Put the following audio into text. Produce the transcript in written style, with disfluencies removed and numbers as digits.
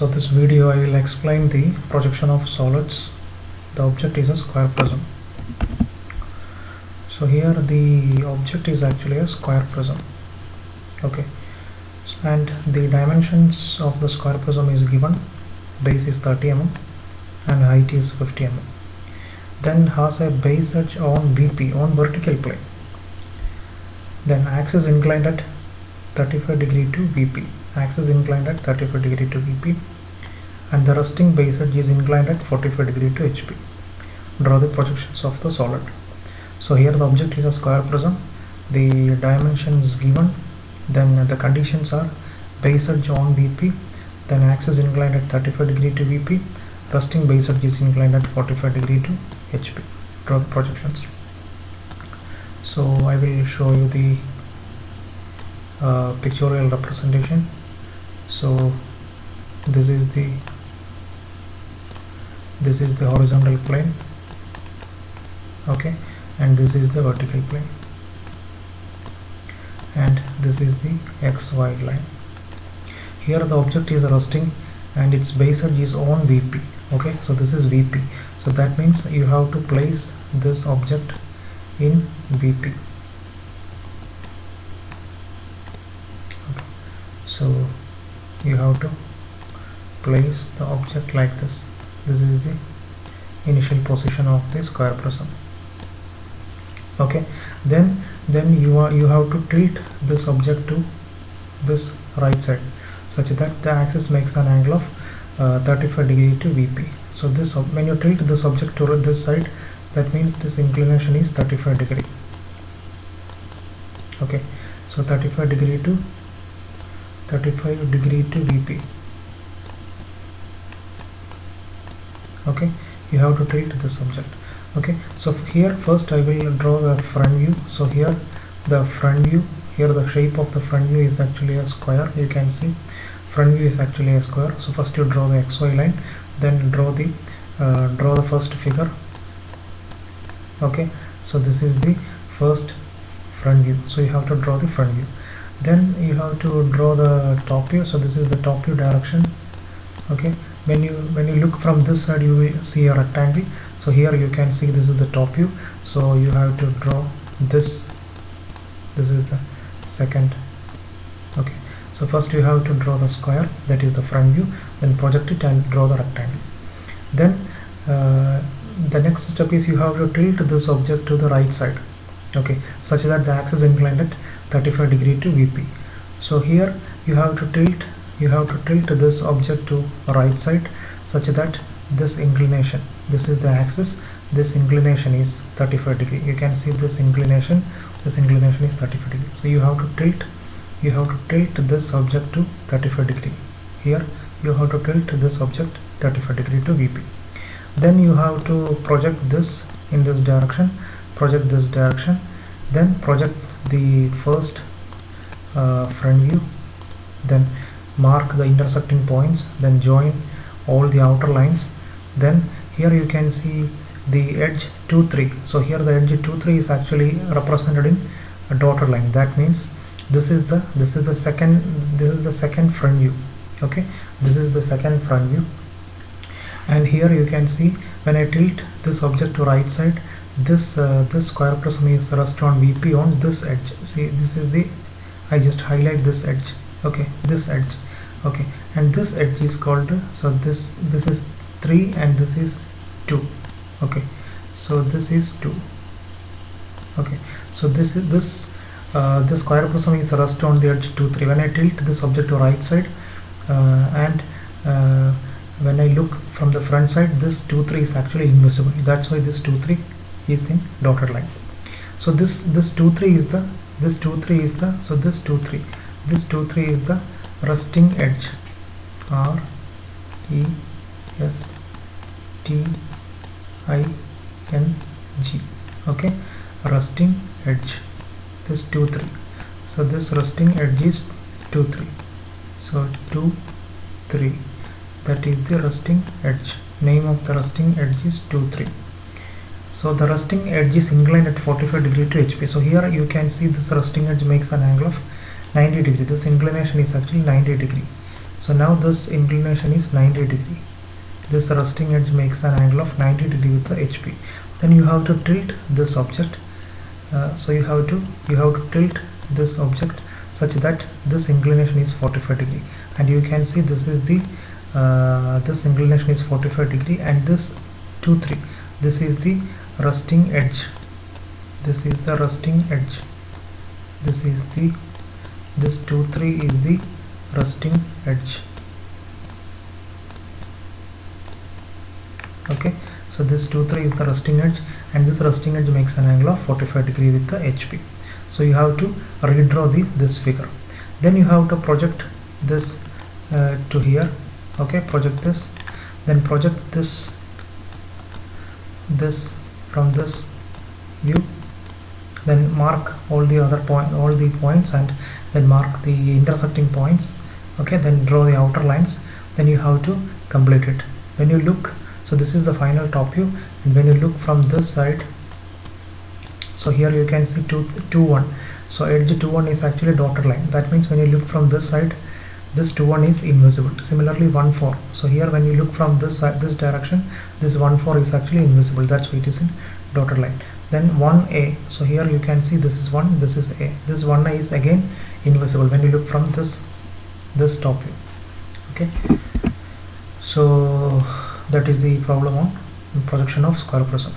So this video I will explain the projection of solids. The object is a square prism. So here the object is actually a square prism. Okay, and the dimensions of the square prism is given. Base is 30 mm and height is 50 mm. Then has a base edge on VP on vertical plane. Then axis inclined at 35 degree to VP. Axis inclined at 35 degree to VP, and the resting base edge is inclined at 45 degree to HP. Draw the projections of the solid. So here the object is a square prism. The dimensions given. Then the conditions are base edge on VP, then axis inclined at 35 degree to VP, resting base edge is inclined at 45 degree to HP. Draw the projections. So I will show you the pictorial representation. So this is the horizontal plane, okay, and this is the vertical plane, and this is the XY line. Here the object is resting and its base edge is on VP. Okay, so this is VP, so that means you have to place this object in VP. Okay. So you have to place the object like this. This is the initial position of the square prism. Okay, then you have to tilt this object to this right side such that the axis makes an angle of 35 degree to VP. So this, when you tilt this object to this side, that means this inclination is 35 degree. Okay, so 35 degree to VP. Okay, you have to tilt this object. Okay, so here first I will draw the front view. So here the front view, here the shape of the front view is actually a square. You can see front view is actually a square. So first you draw the XY line, then draw the first figure. Okay, so this is the first front view, so you have to draw the front view. Then you have to draw the top view. So this is the top view direction. Okay, when you look from this side, you will see a rectangle. So here you can see this is the top view, so you have to draw this. This is the second. Okay, so first you have to draw the square, that is the front view, then project it and draw the rectangle. Then the next step is you have to tilt this object to the right side, okay, such that the axis inclined at 35 degree to VP. So here you have to tilt this object to right side such that this inclination, this is the axis, this inclination is 35 degree. You can see this inclination is 35 degree. So you have to tilt this object to 35 degree. Here you have to tilt this object 35 degree to VP. Then you have to project this in this direction, project this direction, then project the first front view, then mark the intersecting points, then join all the outer lines. Then here you can see the edge 2, 3. So here the edge 2, 3 is actually represented in a dotted line. That means this is the second front view. Okay, this is the second front view. And here you can see when I tilt this object to right side, this square prism is rest on VP on this edge. See, this is the, I just highlight this edge. Okay, this edge. Okay, and this edge is called, so this is 3 and this is 2. Okay, so this is 2. Okay, so this square prism is rest on the edge 2, 3. When I tilt this object to right side and when I look from the front side, this 2, 3 is actually invisible. That's why this 2, 3 is in dotted line. So this 2, 3 is the this 2, 3 is the resting edge. RESTING. Okay, resting edge, this 2, 3. So this resting edge is 2, 3. So 2, 3, that is the resting edge. Name of the resting edge is 2, 3. So the resting edge is inclined at 45 degree to HP. So here you can see this resting edge makes an angle of 90 degree. This inclination is actually 90 degree. So now this inclination is 90 degree. This resting edge makes an angle of 90 degree with the HP. Then you have to tilt this object. So you have to tilt this object such that this inclination is 45 degree, and you can see this is the this inclination is 45 degree, and this 2 3, this is the resting edge. This is the resting edge. This is the this 2 3 is the resting edge. Okay, so this 2 3 is the resting edge, and this resting edge makes an angle of 45 degree with the HP. So you have to redraw this figure. Then you have to project this to here. Okay, project this, then project this from this view, then mark all the points, and then mark the intersecting points. Okay, then draw the outer lines. Then you have to complete it. When you look, so this is the final top view, and when you look from this side, so here you can see 2 1. So edge 2 1 is actually dotted line. That means when you look from this side, this 2 1 is invisible. Similarly 1 4. So here when you look from this side, this direction, this 1 4 is actually invisible. That's why it is in dotted line. Then 1A. So here you can see this is 1, this is A. This 1A is again invisible when you look from this top view. Okay. So that is the problem on projection of square prism.